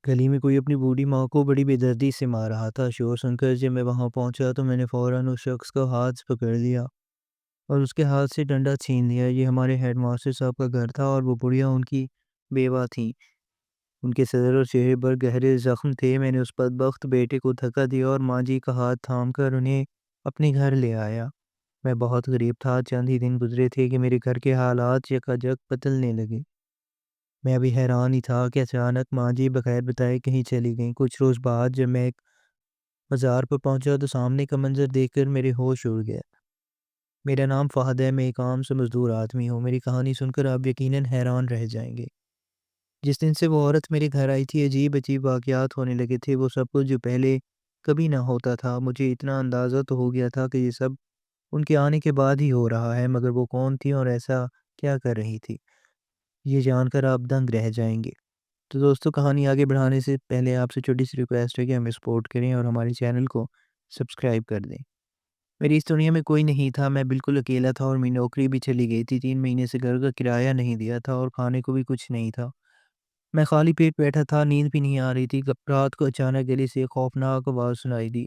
گلی میں کوئی اپنی بوڑھی ماں کو بڑی بےدردی سے مار رہا تھا۔ شور سن کر جب میں وہاں پہنچا تو میں نے فوراً اس شخص کا ہاتھ پکڑ لیا اور اس کے ہاتھ سے ڈنڈا چھین لیا۔ یہ ہمارے ہیڈ ماسٹر صاحب کا گھر تھا اور وہ بڑھیا ان کی بیوہ تھیں۔ ان کے صدر اور چہرے پر گہرے زخم تھے۔ میں نے اس بدبخت بیٹے کو دھکا دیا اور ماں جی کا ہاتھ تھام کر انہیں اپنے گھر لے آیا۔ میں بہت غریب تھا، چند ہی دن گزرے تھے کہ میرے گھر کے حالات یکا بدلنے لگے۔ میں ابھی حیران ہی تھا کہ اچانک ماں جی بغیر بتائے کہیں چلی گئیں۔ کچھ روز بعد جب میں ایک بازار پر پہنچا تو سامنے کا منظر دیکھ کر میرے ہوش اڑ گیا۔ میرا نام فہد ہے، میں ایک عام سے مزدور آدمی ہوں۔ میری کہانی سن کر آپ یقیناً حیران رہ جائیں گے۔ جس دن سے وہ عورت میرے گھر آئی تھی عجیب عجیب واقعات ہونے لگے تھے، وہ سب کچھ جو پہلے کبھی نہ ہوتا تھا۔ مجھے اتنا اندازہ تو ہو گیا تھا کہ یہ سب ان کے آنے کے بعد ہی ہو رہا ہے، مگر وہ کون تھی اور ایسا کیا کر رہی تھی، یہ جان کر آپ دنگ رہ جائیں گے۔ تو دوستو، کہانی آگے بڑھانے سے پہلے آپ سے چھوٹی سی ریکویسٹ ہے کہ ہمیں سپورٹ کریں اور ہمارے چینل کو سبسکرائب کر دیں۔ میری اس دنیا میں کوئی نہیں تھا، میں بالکل اکیلا تھا اور میری نوکری بھی چلی گئی تھی۔ 3 مہینے سے گھر کا کرایہ نہیں دیا تھا اور کھانے کو بھی کچھ نہیں تھا۔ میں خالی پیٹ بیٹھا تھا، نیند بھی نہیں آ رہی تھی۔ رات کو اچانک گلی سے ایک خوفناک آواز سنائی دی۔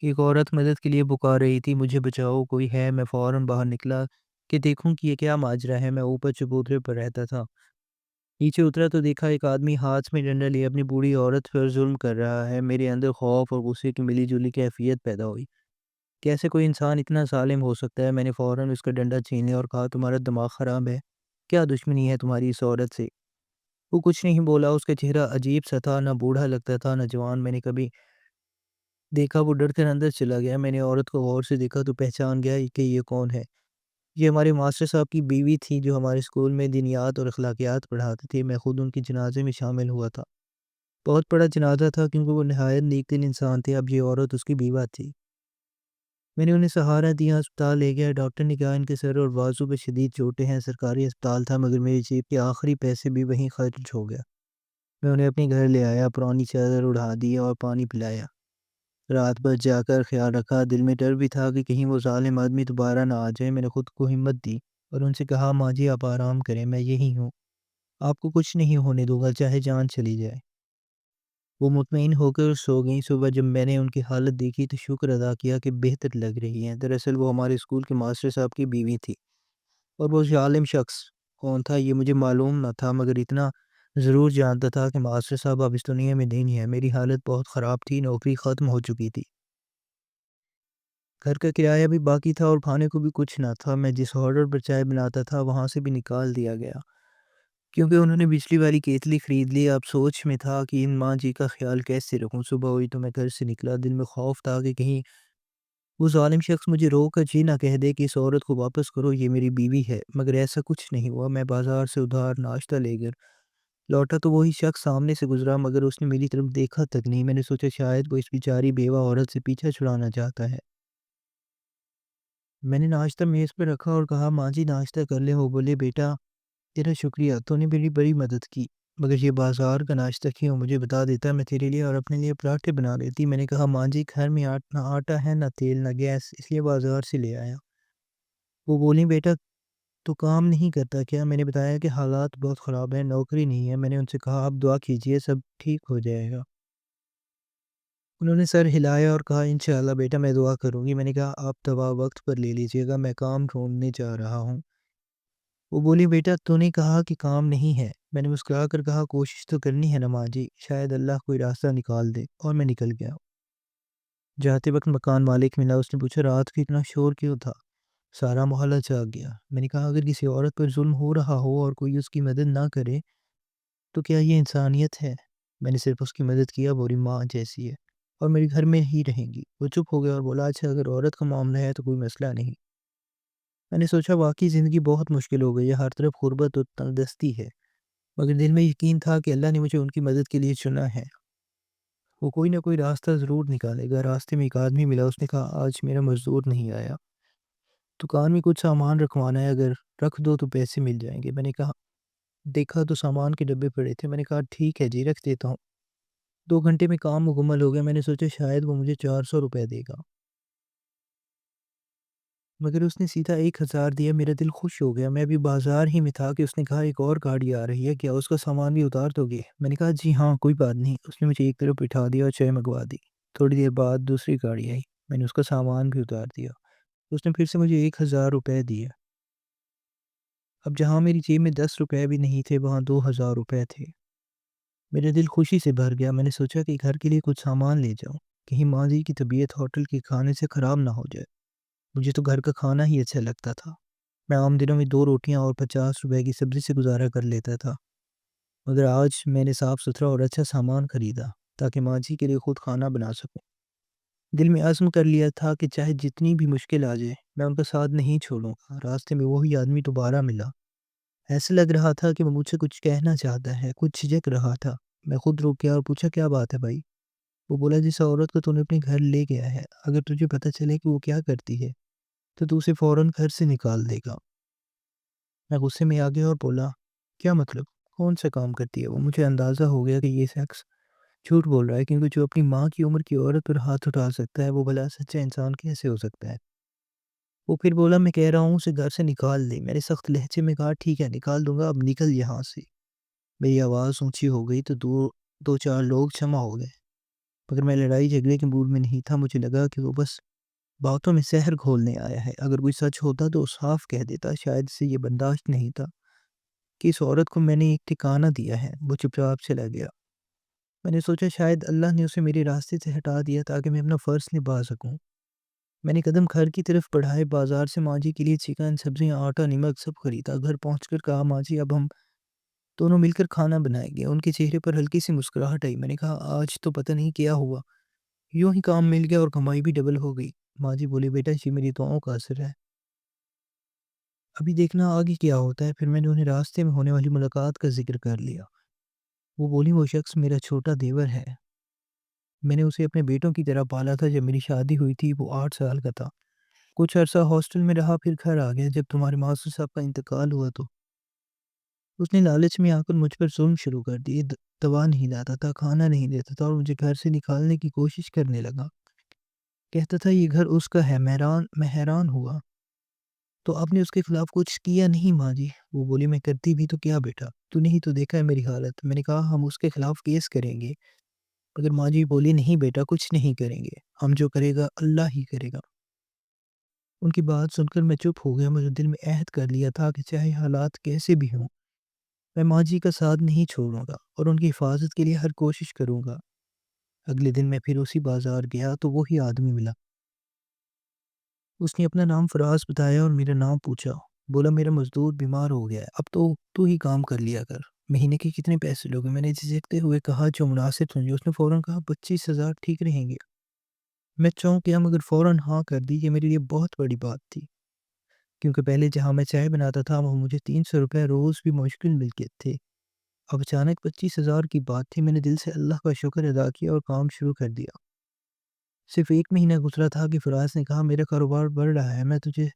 ایک عورت مدد کے لیے پکار رہی تھی، مجھے بچاؤ، کوئی ہے۔ میں فوراً باہر نکلا کہ دیکھوں کہ یہ کیا ماجرا ہے۔ میں اوپر چبوترے پر رہتا تھا، نیچے اترا تو دیکھا ایک آدمی ہاتھ میں ڈنڈا لیے اپنی بوڑھی عورت پر ظلم کر رہا ہے۔ میرے اندر خوف اور غصے کی ملی جلی کیفیت پیدا ہوئی۔ کیسے کوئی انسان اتنا ظالم ہو سکتا ہے؟ میں نے فوراً اس کا ڈنڈا چھین لیا اور کہا، تمہارا دماغ خراب ہے؟ کیا دشمنی ہے تمہاری اس عورت سے؟ وہ کچھ نہیں بولا۔ اس کا چہرہ عجیب سا تھا، نہ بوڑھا لگتا تھا نہ جوان۔ میں نے کبھی دیکھا وہ ڈر کر اندر چلا گیا۔ میں نے عورت کو غور سے دیکھا تو پہچان گیا کہ یہ کون ہے۔ یہ ہمارے ماسٹر صاحب کی بیوی تھی جو ہمارے اسکول میں دینیات اور اخلاقیات پڑھاتی تھی۔ میں خود ان کی جنازے میں شامل ہوا تھا۔ بہت بڑا جنازہ تھا کیونکہ وہ نہایت نیک دل انسان تھے۔ اب یہ عورت اس کی بیوہ تھی۔ میں نے انہیں سہارا دیا، اسپتال لے گیا۔ ڈاکٹر نے کہا ان کے سر اور بازو پہ شدید چوٹیں ہیں۔ سرکاری اسپتال تھا مگر میری جیب کے آخری پیسے بھی وہیں خرچ ہو گیا۔ میں انہیں اپنے گھر لے آیا، پرانی چادر اڑا دی اور پانی پلایا۔ رات بھر جا کر خیال رکھا۔ دل میں ڈر بھی تھا کہ کہیں وہ ظالم آدمی دوبارہ نہ آ جائے۔ میں نے خود کو ہمت دی اور ان سے کہا، ماں جی آپ آرام کریں، میں یہی ہوں، آپ کو کچھ نہیں ہونے دوں گا چاہے جان چلی جائے۔ وہ مطمئن ہو کر سو گئیں۔ صبح جب میں نے ان کی حالت دیکھی تو شکر ادا کیا کہ بہتر لگ رہی ہیں۔ دراصل وہ ہمارے اسکول کے ماسٹر صاحب کی بیوی تھی، اور وہ ظالم شخص کون تھا یہ مجھے معلوم نہ تھا، مگر اتنا ضرور جانتا تھا کہ ماسٹر صاحب اب اس دنیا میں نہیں ہیں۔ میری حالت بہت خراب تھی، نوکری ختم ہو چکی تھی، گھر کا کرایہ بھی باقی تھا اور کھانے کو بھی کچھ نہ تھا۔ میں جس آرڈر پر چائے بناتا تھا وہاں سے بھی نکال دیا گیا کیونکہ انہوں نے بجلی والی کیتلی خرید لی۔ اب سوچ میں تھا کہ ان ماں جی کا خیال کیسے رکھوں۔ صبح ہوئی تو میں گھر سے نکلا، دل میں خوف تھا کہ کہیں وہ ظالم شخص مجھے روک کر یہ نہ کہہ دے کہ اس عورت کو واپس کرو، یہ میری بیوی ہے، مگر ایسا کچھ نہیں ہوا۔ میں بازار سے ادھار ناشتہ لے کر لوٹا تو وہی شخص سامنے سے گزرا، مگر اس نے میری طرف دیکھا تک نہیں۔ میں نے سوچا شاید وہ اس بیچاری بیوہ عورت سے پیچھا چھڑانا چاہتا ہے۔ میں نے ناشتہ میز پہ رکھا اور کہا، ماں جی ناشتہ کر لیں۔ وہ بولے، بیٹا تیرا شکریہ، تو نے میری بڑی مدد کی، مگر یہ بازار کا ناشتہ کیوں؟ مجھے بتا دیتا، میں تیرے لیے اور اپنے لیے پراٹھے بنا لیتی۔ میں نے کہا، ماں جی گھر میں نہ آٹا ہے نہ تیل نہ گیس، اس لیے بازار سے لے آیا۔ وہ بولی، بیٹا تو کام نہیں کرتا کیا؟ میں نے بتایا کہ حالات بہت خراب ہیں، نوکری نہیں ہے۔ میں نے ان سے کہا، آپ دعا کیجئے سب ٹھیک ہو جائے گا۔ انہوں نے سر ہلایا اور کہا، انشاءاللہ بیٹا میں دعا کروں گی۔ میں نے کہا، آپ دوا وقت پر لے لیجئے گا، میں کام ڈھونڈنے جا رہا ہوں۔ وہ بولی، بیٹا تو نے کہا کہ کام نہیں ہے۔ میں نے مسکرا کر کہا، کوشش تو کرنی ہے نا ماں جی، شاید اللہ کوئی راستہ نکال دے، اور میں نکل گیا۔ جاتے وقت مکان مالک ملا، اس نے پوچھا، رات کو اتنا شور کیوں تھا؟ سارا محلہ جاگ گیا۔ میں نے کہا، اگر کسی عورت پر ظلم ہو رہا ہو اور کوئی اس کی مدد نہ کرے تو کیا یہ انسانیت ہے؟ میں نے صرف اس کی مدد کیا، وہ میری ماں جیسی ہے اور میرے گھر میں ہی رہیں گی۔ وہ چپ ہو گیا اور بولا، اچھا اگر عورت کا معاملہ ہے تو کوئی مسئلہ نہیں۔ میں نے سوچا واقعی زندگی بہت مشکل ہو گئی ہے، ہر طرف غربت اور تنگدستی ہے، مگر دل میں یقین تھا کہ اللہ نے مجھے ان کی مدد کے لیے چنا ہے، وہ کوئی نہ کوئی راستہ ضرور نکالے گا۔ راستے میں ایک آدمی ملا، اس نے کہا، آج میرا مزدور نہیں آیا، دکان میں کچھ سامان رکھوانا ہے، اگر رکھ دو تو پیسے مل جائیں گے۔ میں نے کہا، دیکھا تو سامان کے ڈبے پڑے تھے۔ میں نے کہا، ٹھیک ہے جی، رکھ دیتا ہوں۔ 2 گھنٹے میں کام مکمل ہو گیا۔ میں نے سوچا شاید وہ مجھے 400 روپے دے گا۔ مگر اس نے سیدھا 1000 دیا، میرا دل خوش ہو گیا۔ میں ابھی بازار ہی میں تھا کہ اس نے کہا ایک اور گاڑی آ رہی ہے، کیا اس کا سامان بھی اتار دو گے؟ میں نے کہا جی ہاں کوئی بات نہیں۔ اس نے مجھے ایک طرف بٹھا دیا اور چائے منگوا دی۔ تھوڑی دیر بعد دوسری گاڑی آئی، میں نے اس کا سامان بھی اتار دیا۔ اس نے پھر سے مجھے 1000 روپے دیے۔ اب جہاں میری جیب میں 10 روپے بھی نہیں تھے وہاں 2000 روپے تھے۔ میرا دل خوشی سے بھر گیا۔ میں نے سوچا کہ گھر کے لیے کچھ سامان لے جاؤں، کہیں ماں جی کی طبیعت ہوٹل کے کھانے سے خراب نہ ہو جائے۔ مجھے تو گھر کا کھانا ہی اچھا لگتا تھا۔ میں عام دنوں میں 2 روٹیاں اور 50 روپے کی سبزی سے گزارا کر لیتا تھا، مگر آج میں نے صاف ستھرا اور اچھا سامان خریدا تاکہ ماں جی کے لیے خود کھانا بنا سکوں۔ دل میں عزم کر لیا تھا کہ چاہے جتنی بھی مشکل آ جائے میں ان کا ساتھ نہیں چھوڑوں گا۔ راستے میں وہی آدمی دوبارہ ملا۔ ایسے لگ رہا تھا کہ وہ مجھ سے کچھ کہنا چاہتا ہے، کچھ جھجک رہا تھا۔ میں خود رک گیا اور پوچھا کیا بات ہے بھائی؟ وہ بولا جس عورت کو تو نے اپنے گھر لے گیا ہے، اگر تجھے پتہ چلے کہ وہ کیا کرتی ہے تو اسے فوراً گھر سے نکال دے گا۔ میں غصے میں آ گیا اور بولا کیا مطلب؟ کون سا کام کرتی ہے وہ؟ مجھے اندازہ ہو گیا کہ یہ شخص جھوٹ بول رہا ہے، کیونکہ جو اپنی ماں کی عمر کی عورت پر ہاتھ اٹھا سکتا ہے وہ بھلا سچا انسان کیسے ہو سکتا ہے؟ وہ پھر بولا میں کہہ رہا ہوں اسے گھر سے نکال دے۔ میں نے سخت لہجے میں کہا ٹھیک ہے نکال دوں گا، اب نکل یہاں سے۔ میری آواز اونچی ہو گئی تو دو چار لوگ جمع ہو گئے، مگر میں لڑائی جھگڑے کے موڈ میں نہیں تھا۔ مجھے لگا کہ وہ بس باتوں میں زہر گھولنے آیا ہے۔ اگر کوئی سچ ہوتا تو وہ صاف کہہ دیتا۔ شاید اسے یہ برداشت نہیں تھا کہ اس عورت کو میں نے ایک ٹھکانہ دیا ہے۔ وہ چپ چاپ چلا گیا۔ میں نے سوچا شاید اللہ نے اسے میرے راستے سے ہٹا دیا تاکہ میں اپنا فرض نبھا سکوں۔ میں نے قدم گھر کی طرف بڑھائے، بازار سے ماں جی کے لیے چکن، سبزیاں، آٹا، نمک سب خریدا۔ گھر پہنچ کر کہا ماں جی اب ہم دونوں مل کر کھانا بنائیں گے۔ ان کے چہرے پر ہلکی سی مسکراہٹ آئی۔ میں نے کہا آج تو پتہ نہیں کیا ہوا، یوں ہی کام مل گیا اور کمائی بھی ڈبل ہو گئی۔ ماں جی بولی بیٹا یہ میری دعاؤں کا اثر ہے، ابھی دیکھنا آگے کیا ہوتا ہے۔ پھر میں نے انہیں راستے میں ہونے والی ملاقات کا ذکر کر لیا۔ وہ بولی وہ شخص میرا چھوٹا دیور ہے، میں نے اسے اپنے بیٹوں کی طرح پالا تھا۔ جب میری شادی ہوئی تھی وہ 8 سال کا تھا۔ کچھ عرصہ ہاسٹل میں رہا، پھر گھر آ گیا۔ جب تمہارے ماسٹر صاحب کا انتقال ہوا تو اس نے لالچ میں آ کر مجھ پر ظلم شروع کر دیے۔ دوا نہیں لاتا تھا، کھانا نہیں دیتا تھا اور مجھے گھر سے نکالنے کی کوشش کرنے لگا۔ کہتا تھا یہ گھر اس کا ہے۔ میں حیران ہوا تو آپ نے اس کے خلاف کچھ کیا نہیں ماں جی؟ وہ بولی میں کرتی بھی تو کیا بیٹا، تو نہیں تو دیکھا ہے میری حالت۔ میں نے کہا ہم اس کے خلاف کیس کریں گے، مگر ماں جی بولی نہیں بیٹا کچھ نہیں کریں گے، ہم جو کرے گا اللہ ہی کرے گا۔ ان کی بات سن کر میں چپ ہو گیا۔ مجھے دل میں عہد کر لیا تھا کہ چاہے حالات کیسے بھی ہوں میں ماں جی کا ساتھ نہیں چھوڑوں گا اور ان کی حفاظت کے لیے ہر کوشش کروں گا۔ اگلے دن میں پھر اسی بازار گیا تو وہی آدمی ملا۔ اس نے اپنا نام فراز بتایا اور میرا نام پوچھا۔ بولا میرا مزدور بیمار ہو گیا ہے، اب تو ہی کام کر لیا کر، مہینے کے کتنے پیسے لوگے؟ میں نے جھجکتے ہوئے کہا جو مناسب سمجھے۔ اس نے فوراً کہا 25,000 ٹھیک رہیں گے۔ میں چونک گیا مگر فوراً ہاں کر دی۔ یہ میرے لیے بہت بڑی بات تھی، کیونکہ پہلے جہاں میں چائے بناتا تھا وہ مجھے 300 روپے روز بھی مشکل ملتے تھے۔ اب اچانک 25,000 کی بات تھی۔ میں نے دل سے اللہ کا شکر ادا کیا اور کام شروع کر دیا۔ صرف 1 مہینہ گزرا تھا کہ فراز نے کہا میرا کاروبار بڑھ رہا ہے، میں تجھے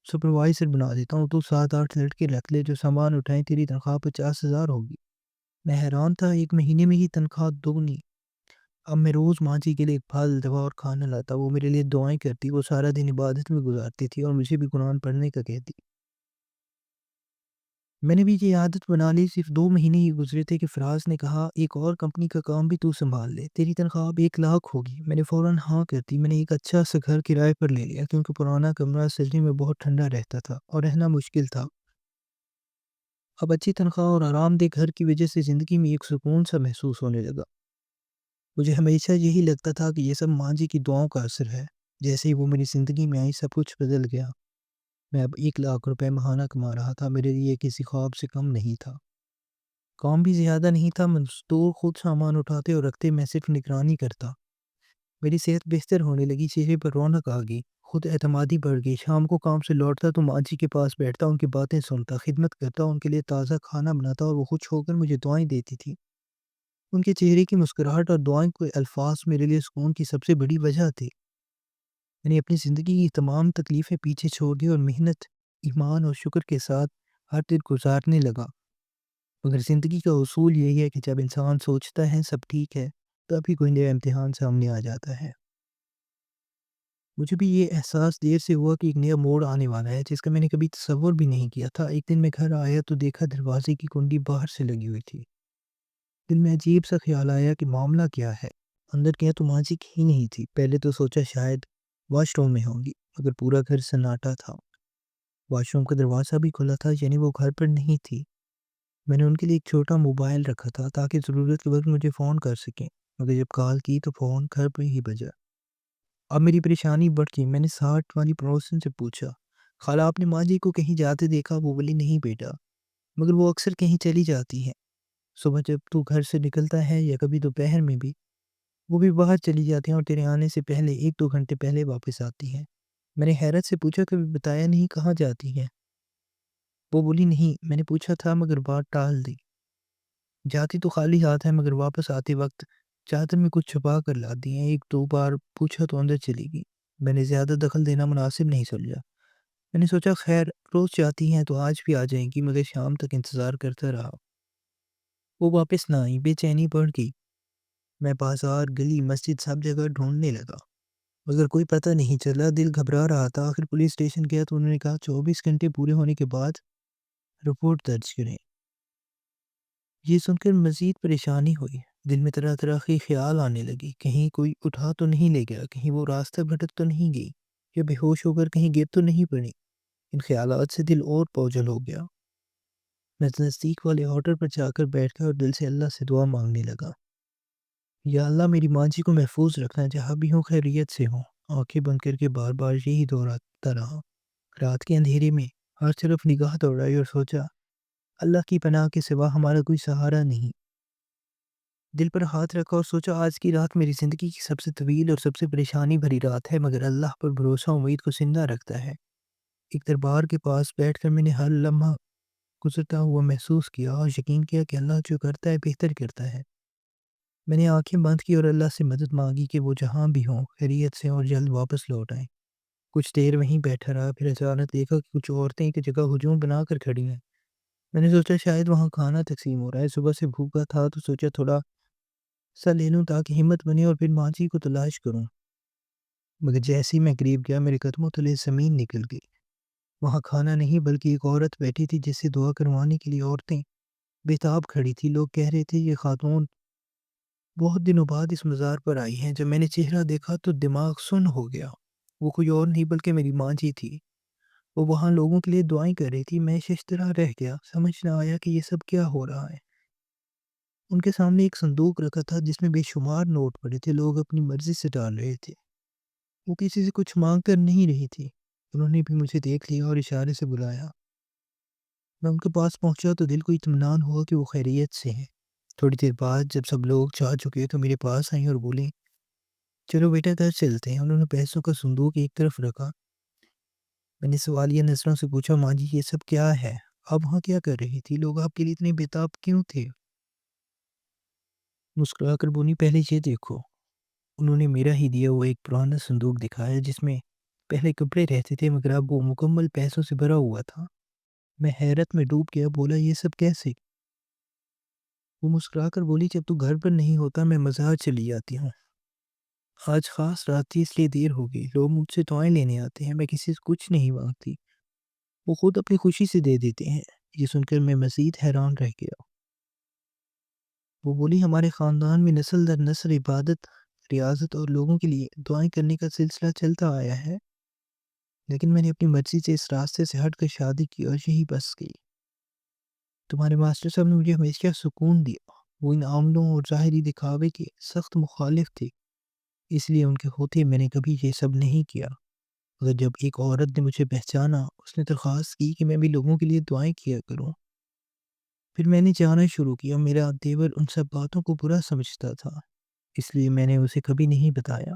سپروائزر بنا دیتا ہوں، تو 7-8 لڑکے رکھ لے جو سامان اٹھائیں، تیری تنخواہ 50,000 ہوگی۔ میں حیران تھا، 1 مہینے میں ہی تنخواہ دوگنی۔ اب میں روز ماں جی کے لیے پھل، دوا اور کھانا لاتا۔ وہ میرے لیے دعائیں کرتی، وہ سارا دن عبادت میں گزارتی تھی اور مجھے بھی قرآن پڑھنے کا کہتی۔ میں نے بھی یہ عادت بنا لی۔ صرف 2 مہینے ہی گزرے تھے کہ فراز نے کہا ایک اور کمپنی کا کام بھی تو سنبھال لے، تیری تنخواہ اب 1 لاکھ ہوگی۔ میں نے فوراً ہاں کر دی۔ میں نے ایک اچھا سا گھر کرائے پر لے لیا، کیونکہ پرانا کمرہ سردی میں بہت ٹھنڈا رہتا تھا اور رہنا مشکل تھا۔ اب اچھی تنخواہ اور آرام دہ گھر کی وجہ سے زندگی میں ایک سکون سا محسوس ہونے لگا۔ مجھے ہمیشہ یہی لگتا تھا کہ یہ سب ماں جی کی دعاؤں کا اثر ہے۔ جیسے ہی وہ میری زندگی میں آئی سب کچھ بدل گیا۔ میں اب 1 لاکھ روپے ماہانہ کما رہا تھا۔ میرے لیے کسی خواب سے کم نہیں تھا۔ کام بھی زیادہ نہیں تھا، مزدور خود سامان اٹھاتے اور رکھتے، میں صرف نگرانی کرتا۔ میری صحت بہتر ہونے لگی، چہرے پر رونق آ گئی، خود اعتمادی بڑھ گئی۔ شام کو کام سے لوٹتا تو ماں جی کے پاس بیٹھتا، ان کی باتیں سنتا، خدمت کرتا، ان کے لیے تازہ کھانا بناتا اور وہ خوش ہو کر مجھے دعائیں دیتی تھی۔ ان کے چہرے کی مسکراہٹ اور دعائیں کے الفاظ میرے لیے سکون کی سب سے بڑی وجہ تھی۔ میں نے اپنی زندگی کی تمام تکلیفیں پیچھے چھوڑ دی اور محنت، ایمان اور شکر کے ساتھ ہر دن گزارنے لگا۔ مگر زندگی کا اصول یہی ہے کہ جب انسان سوچتا ہے سب ٹھیک ہے، تبھی کوئی نیا امتحان سامنے آ جاتا ہے۔ مجھے بھی یہ احساس دیر سے ہوا کہ ایک نیا موڑ آنے والا ہے جس کا میں نے کبھی تصور بھی نہیں کیا تھا۔ ایک دن میں گھر آیا تو دیکھا دروازے کی کنڈی باہر سے لگی ہوئی تھی۔ دل میں عجیب سا خیال آیا کہ معاملہ کیا ہے۔ اندر گیا تو ماں جی کہیں نہیں تھی۔ پہلے تو سوچا شاید واش روم میں ہوں گی، مگر پورا گھر سناٹا تھا۔ واش روم کا دروازہ بھی کھلا تھا، یعنی وہ گھر پر نہیں تھی۔ میں نے ان کے لیے ایک چھوٹا موبائل رکھا تھا تاکہ ضرورت کے وقت مجھے فون کر سکیں، مگر جب کال کی تو فون گھر پہ ہی بجا۔ اب میری پریشانی بڑھ گئی۔ میں نے 60 والی پڑوسن سے پوچھا، خالہ آپ نے ماں جی کو کہیں جاتے دیکھا؟ وہ بولی نہیں بیٹا، مگر وہ اکثر کہیں چلی جاتی ہیں۔ صبح جب تو گھر سے نکلتا ہے یا کبھی دوپہر میں بھی، وہ بھی باہر چلی جاتی ہیں اور تیرے آنے سے پہلے 1-2 گھنٹے پہلے واپس آتی ہیں۔ میں نے حیرت سے پوچھا کبھی بتایا نہیں کہاں جاتی ہیں؟ وہ بولی نہیں، میں نے پوچھا تھا مگر بات ٹال دی۔ جاتی تو خالی ہاتھ ہے مگر واپس آتے وقت چادر میں کچھ چھپا کر لاتی ہیں۔ 1-2 بار پوچھا تو اندر چلی گئی۔ میں نے زیادہ دخل دینا مناسب نہیں سمجھا۔ میں نے سوچا خیر روز جاتی ہیں تو آج بھی آ جائیں گی، مگر شام تک انتظار کرتا رہا۔ وہ واپس نہ آئی، بے چینی بڑھ گئی۔ میں بازار، گلی، مسجد سب جگہ ڈھونڈنے لگا مگر کوئی پتہ نہیں چلا۔ دل گھبرا رہا تھا۔ آخر پولیس اسٹیشن گیا تو انہوں نے کہا 24 گھنٹے پورے ہونے کے بعد رپورٹ درج کریں۔ یہ سن کر مزید پریشانی ہوئی۔ دل میں طرح طرح کے خیال آنے لگے، کہیں کوئی اٹھا تو نہیں لے گیا، کہیں وہ راستہ بھٹک تو نہیں گئی، یا بے ہوش ہو کر کہیں گر تو نہیں پڑی۔ ان خیالات سے دل اور بوجھل ہو گیا۔ میں نزدیک والے آٹو پر جا کر بیٹھ گیا اور دل سے اللہ سے دعا مانگنے لگا، یا اللہ میری ماں جی کو محفوظ رکھنا، جہاں بھی ہوں خیریت سے ہوں۔ آنکھیں بند کر کے بار بار یہی دہراتا رہا۔ رات کے اندھیرے میں ہر طرف نگاہ دوڑائی اور سوچا اللہ کی پناہ کے سوا ہمارا کوئی سہارا نہیں۔ دل پر ہاتھ رکھا اور سوچا آج کی رات میری زندگی کی سب سے طویل اور سب سے پریشانی بھری رات ہے، مگر اللہ پر بھروسہ امید کو زندہ رکھتا ہے۔ ایک دربار کے پاس بیٹھ کر میں نے ہر لمحہ گزرتا ہوا محسوس کیا اور یقین کیا کہ اللہ جو کرتا ہے بہتر کرتا ہے۔ میں نے آنکھیں بند کی اور اللہ سے مدد مانگی کہ وہ جہاں بھی ہوں خیریت سے اور جلد واپس لوٹ آئیں۔ کچھ دیر وہیں بیٹھا رہا، پھر اچانک دیکھا کہ کچھ عورتیں ایک جگہ ہجوم بنا کر کھڑی ہیں۔ میں نے سوچا شاید وہاں کھانا تقسیم ہو رہا ہے۔ صبح سے بھوکا تھا تو سوچا تھوڑا سا لے لوں تاکہ ہمت بنے اور پھر ماں جی کو تلاش کروں، مگر جیسے ہی میں قریب گیا میرے قدموں تلے زمین نکل گئی۔ وہاں کھانا نہیں بلکہ ایک عورت بیٹھی تھی جس سے دعا کروانے کے لیے عورتیں بےتاب کھڑی تھی۔ لوگ کہہ رہے تھے یہ خاتون بہت دنوں بعد اس مزار پر آئی ہیں۔ جب میں نے چہرہ دیکھا تو دماغ سن ہو گیا۔ وہ کوئی اور نہیں بلکہ میری ماں جی تھی۔ وہ وہاں لوگوں کے لیے دعائیں کر رہی تھی۔ میں شش طرح رہ گیا، سمجھ نہ آیا کہ یہ سب کیا ہو رہا ہے۔ ان کے سامنے ایک صندوق رکھا تھا جس میں بے شمار نوٹ پڑے تھے، لوگ اپنی مرضی سے ڈال رہے تھے۔ وہ کسی سے کچھ مانگ کر نہیں رہی تھی۔ انہوں نے بھی مجھے دیکھ لیا اور اشارے سے بلایا۔ میں ان کے پاس پہنچا تو دل کو اطمینان ہوا کہ وہ خیریت سے ہیں۔ تھوڑی دیر بعد جب سب لوگ جا چکے تو میرے پاس آئیں اور بولیں چلو بیٹا گھر چلتے ہیں۔ انہوں نے پیسوں کا صندوق ایک طرف رکھا۔ میں نے سوالیہ نظروں سے پوچھا ماں جی یہ سب کیا ہے؟ آپ وہاں کیا کر رہی تھی؟ لوگ آپ کے لیے اتنے بےتاب کیوں تھے؟ مسکرا کر بولی پہلے یہ دیکھو۔ انہوں نے میرا ہی دیا وہ ایک پرانا صندوق دکھایا جس میں پہلے کپڑے رہتے تھے مگر اب وہ مکمل پیسوں سے بھرا ہوا تھا۔ میں حیرت میں ڈوب گیا، بولا یہ سب کیسے؟ وہ مسکرا کر بولی جب تو گھر پر نہیں ہوتا میں مزار چلی جاتی ہوں۔ آج خاص رات تھی اس لیے دیر ہو گئی۔ لوگ مجھ سے دعائیں لینے آتے ہیں، میں کسی سے کچھ نہیں مانگتی، وہ خود اپنی خوشی سے دے دیتے ہیں۔ یہ سن کر میں مزید حیران رہ گیا۔ وہ بولی ہمارے خاندان میں نسل در نسل عبادت، ریاضت اور لوگوں کے لیے دعائیں کرنے کا سلسلہ چلتا آیا ہے، لیکن میں نے اپنی مرضی سے اس راستے سے ہٹ کر شادی کی اور یہی بس گئی۔ تمہارے ماسٹر صاحب نے مجھے ہمیشہ سکون دیا۔ وہ ان عملوں اور ظاہری دکھاوے کے سخت مخالف تھے، اس لیے ان کے ہوتے میں نے کبھی یہ سب نہیں کیا۔ مگر جب ایک عورت نے مجھے پہچانا، اس نے درخواست کی کہ میں بھی لوگوں کے لیے دعائیں کیا کروں، پھر میں نے جانا شروع کیا۔ میرا دیور ان سب باتوں کو برا سمجھتا تھا، اس لیے میں نے اسے کبھی نہیں بتایا۔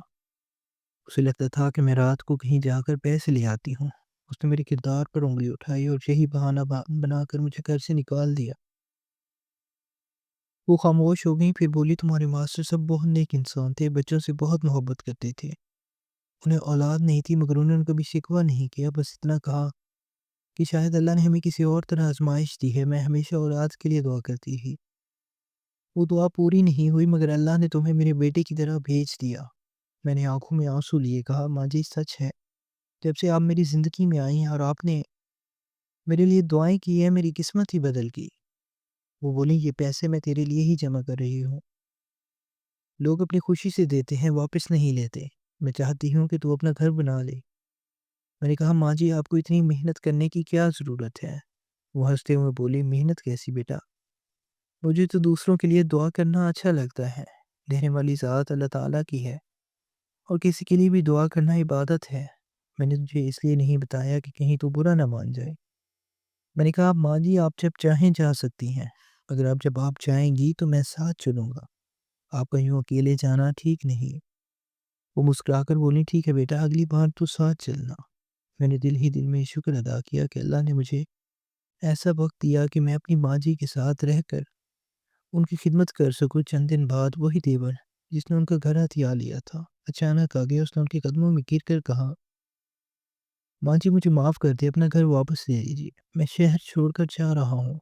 اسے لگتا تھا کہ میں رات کو کہیں جا کر پیسے لے آتی ہوں۔ اس نے میرے کردار پر انگلی اٹھائی اور یہی بہانہ بنا کر مجھے گھر سے نکال دیا۔ وہ خاموش ہو گئی، پھر بولی تمہارے ماسٹر صاحب بہت نیک انسان تھے، بچوں سے بہت محبت کرتے تھے، انہیں اولاد نہیں تھی مگر انہوں نے کبھی شکوہ نہیں کیا، بس اتنا کہا کہ شاید اللہ نے ہمیں کسی اور طرح آزمائش دی ہے۔ میں ہمیشہ اولاد کے لیے دعا کرتی تھی، وہ دعا پوری نہیں ہوئی مگر اللہ نے تمہیں میرے بیٹے کی طرح بھیج دیا۔ میں نے آنکھوں میں آنسو لیے کہا، ماں جی سچ ہے، جب سے آپ میری زندگی میں آئی ہیں اور آپ نے میرے لیے دعائیں کی ہیں، میری قسمت ہی بدل گئی۔ وہ بولی، یہ پیسے میں تیرے لیے ہی جمع کر رہی ہوں، لوگ اپنی خوشی سے دیتے ہیں، واپس نہیں لیتے، میں چاہتی ہوں کہ تو اپنا گھر بنا لے۔ میں نے کہا، ماں جی آپ کو اتنی محنت کرنے کی کیا ضرورت ہے؟ وہ ہنستے ہوئے بولی، محنت کیسی بیٹا، مجھے تو دوسروں کے لیے دعا کرنا اچھا لگتا ہے، دینے والی ذات اللہ تعالیٰ کی ہے، اور کسی کے لیے بھی دعا کرنا عبادت ہے۔ میں نے تجھے اس لیے نہیں بتایا کہ کہیں تو برا نہ مان جائے۔ میں نے کہا، ماں جی آپ جب چاہیں جا سکتی ہیں، اگر جب آپ چاہیں گی تو میں ساتھ چلوں گا، آپ کہیں اکیلے جانا ٹھیک نہیں۔ وہ مسکرا کر بولی، ٹھیک ہے بیٹا، اگلی بار تو ساتھ چلنا۔ میں نے دل ہی دل میں شکر ادا کیا کہ اللہ نے مجھے ایسا وقت دیا کہ میں اپنی ماں جی کے ساتھ رہ کر ان کی خدمت کر سکوں۔ چند دن بعد وہی دیور جس نے ان کا گھر ہتھیا لیا تھا اچانک آ گیا۔ اس نے ان کے قدموں میں گر کر کہا، ماں جی مجھے معاف کر دے، اپنا گھر واپس لے لیجیے، میں شہر چھوڑ کر جا رہا ہوں۔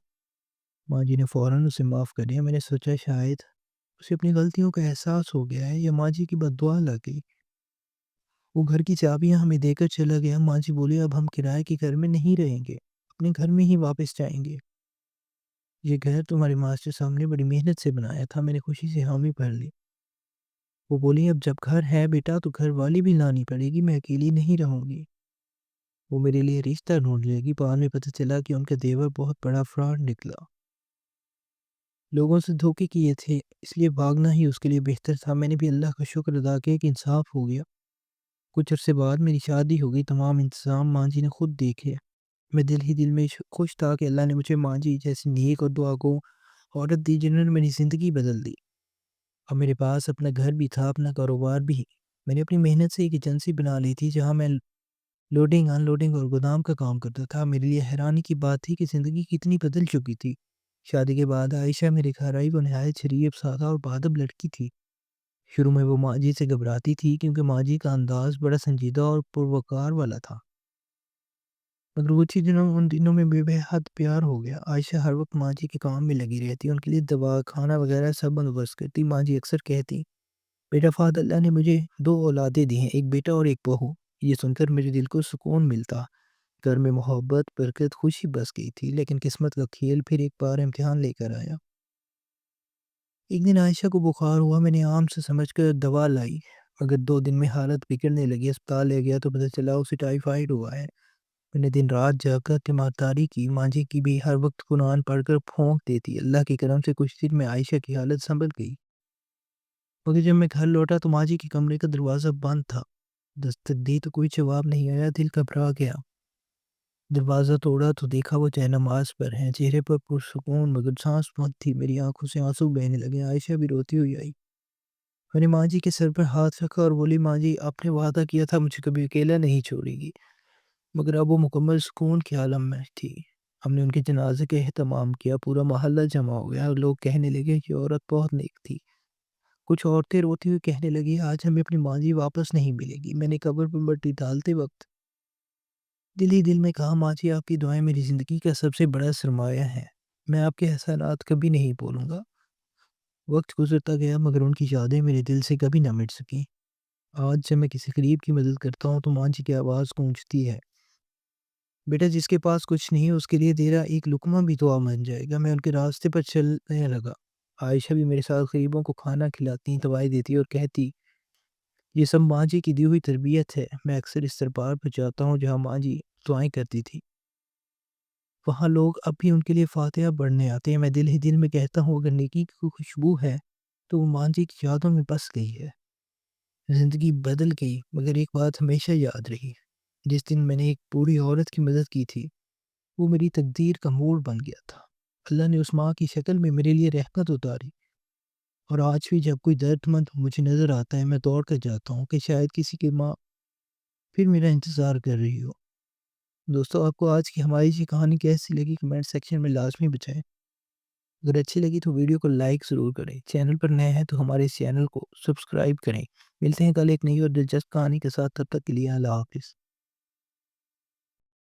ماں جی نے فوراً اسے معاف کر دیا۔ میں نے سوچا شاید اسے اپنی غلطیوں کا احساس ہو گیا ہے یا ماں جی کی بد دعا لگ گئی۔ وہ گھر کی چابیاں ہمیں دے کر چلا گیا۔ ماں جی بولی، اب ہم کرائے کے گھر میں نہیں رہیں گے، اپنے گھر میں ہی واپس جائیں گے۔ یہ گھر تمہارے ماسٹر صاحب نے بڑی محنت سے بنایا تھا۔ میں نے خوشی سے حامی بھر لی۔ وہ بولی، اب جب گھر ہے بیٹا تو گھر والی بھی لانی پڑے گی، میں اکیلی نہیں رہوں گی۔ وہ میرے لیے رشتہ ڈھونڈ لے گی۔ بعد میں پتہ چلا کہ ان کا دیور بہت بڑا فراڈ نکلا، لوگوں سے دھوکے کیے تھے، اس لیے بھاگنا ہی اس کے لیے بہتر تھا۔ میں نے بھی اللہ کا شکر ادا کیا کہ انصاف ہو گیا۔ کچھ عرصے بعد میری شادی ہو گئی، تمام انتظام ماں جی نے خود دیکھے۔ میں دل ہی دل میں خوش تھا کہ اللہ نے مجھے ماں جی جیسی نیک اور دعا گو عورت دی جنہوں نے میری زندگی بدل دی۔ اب میرے پاس اپنا گھر بھی تھا، اپنا کاروبار بھی۔ میں نے اپنی محنت سے ایک ایجنسی بنا لی تھی جہاں میں لوڈنگ ان لوڈنگ اور گودام کا کام کرتا تھا۔ میرے لیے حیرانی کی بات تھی کہ زندگی کتنی بدل چکی تھی۔ شادی کے بعد عائشہ میرے گھر آئی۔ وہ نہایت شریف، سادہ اور باادب لڑکی تھی۔ شروع میں وہ ماں جی سے گھبراتی تھی کیونکہ ماں جی کا انداز بڑا سنجیدہ اور پروقار والا تھا، مگر وہ ان دنوں میں بے حد پیار ہو گیا۔ عائشہ ہر وقت ماں جی کے کام میں لگی رہتی، ان کے لیے دوا، کھانا وغیرہ سب بندوبست کرتی۔ ماں جی اکثر کہتی، بیٹا فہد، اللہ نے مجھے 2 اولادیں دی ہیں، ایک بیٹا اور ایک بہو۔ یہ سن کر میرے دل کو سکون ملتا۔ گھر میں محبت، برکت، خوشی بس گئی تھی، لیکن قسمت کا کھیل پھر ایک بار امتحان لے کر آیا۔ ایک دن عائشہ کو بخار ہوا، میں نے عام سے سمجھ کر دوا لائی، مگر 2 دن میں حالت بگڑنے لگی۔ اسپتال لے گیا تو پتہ چلا اسے ٹائیفائیڈ ہوا ہے۔ میں نے دن رات جا کر تیمارداری کی۔ ماں جی کی بھی ہر وقت قرآن پڑھ کر پھونک دیتی۔ اللہ کے کرم سے کچھ دن میں عائشہ کی حالت سنبھل گئی، مگر جب میں گھر لوٹا تو ماں جی کے کمرے کا دروازہ بند تھا۔ دستک دی تو کوئی جواب نہیں آیا، دل گھبرا گیا۔ دروازہ توڑا تو دیکھا وہ جائے نماز پر ہیں، چہرے پر پرسکون مگر سانس بند تھی۔ میری آنکھوں سے آنسو بہنے لگے۔ عائشہ بھی روتی ہوئی آئی۔ میں نے ماں جی کے سر پر ہاتھ رکھا اور بولی، ماں جی آپ نے وعدہ کیا تھا مجھے کبھی اکیلا نہیں چھوڑے گی، مگر اب وہ مکمل سکون کے عالم میں تھی۔ ہم نے ان کے جنازے کا اہتمام کیا، پورا محلہ جمع ہو گیا اور لوگ کہنے لگے کہ عورت بہت نیک تھی۔ کچھ عورتیں روتی ہوئی کہنے لگی، آج ہمیں اپنی ماں جی واپس نہیں ملے گی۔ میں نے قبر پر مٹی ڈالتے وقت دل ہی دل میں کہا، ماں جی آپ کی دعائیں میری زندگی کا سب سے بڑا سرمایہ ہے، میں آپ کے احسانات کبھی نہیں بھولوں گا۔ وقت گزرتا گیا مگر ان کی یادیں میرے دل سے کبھی نہ مٹ سکیں۔ آج جب میں کسی غریب کی مدد کرتا ہوں تو ماں جی کی آواز گونجتی ہے، بیٹا جس کے پاس کچھ نہیں اس کے لیے تیرا ایک لقمہ بھی دعا بن جائے گا۔ میں ان کے راستے پر چلنے لگا۔ عائشہ بھی میرے ساتھ غریبوں کو کھانا کھلاتی، دوائیں دیتی اور کہتی، یہ سب ماں جی کی دی ہوئی تربیت ہے۔ میں اکثر اس دربار پر جاتا ہوں جہاں ماں جی دعائیں کرتی تھی، وہاں لوگ اب بھی ان کے لیے فاتحہ پڑھنے آتے ہیں۔ میں دل ہی دل میں کہتا ہوں اگر نیکی کی کوئی خوشبو ہے تو وہ ماں جی کی یادوں میں بس گئی ہے۔ زندگی بدل گئی مگر ایک بات ہمیشہ یاد رہی، جس دن میں نے ایک بوڑھی عورت کی مدد کی تھی وہ میری تقدیر کا موڑ بن گیا تھا۔ اللہ نے اس ماں کی شکل میں میرے لیے رحمت اتاری، اور آج بھی جب کوئی درد مند مجھے نظر آتا ہے میں دوڑ کر جاتا ہوں کہ شاید کسی کی ماں پھر میرا انتظار کر رہی ہو۔ دوستو آپ کو آج کی ہماری یہ کہانی کیسی لگی کمنٹ سیکشن میں لازمی بتائیں۔ اگر اچھی لگی تو ویڈیو کو لائک ضرور کریں، چینل پر نئے ہیں تو ہمارے اس چینل کو سبسکرائب کریں۔ ملتے ہیں کل ایک نئی اور دلچسپ کہانی کے ساتھ، تب تک کے لیے اللہ حافظ۔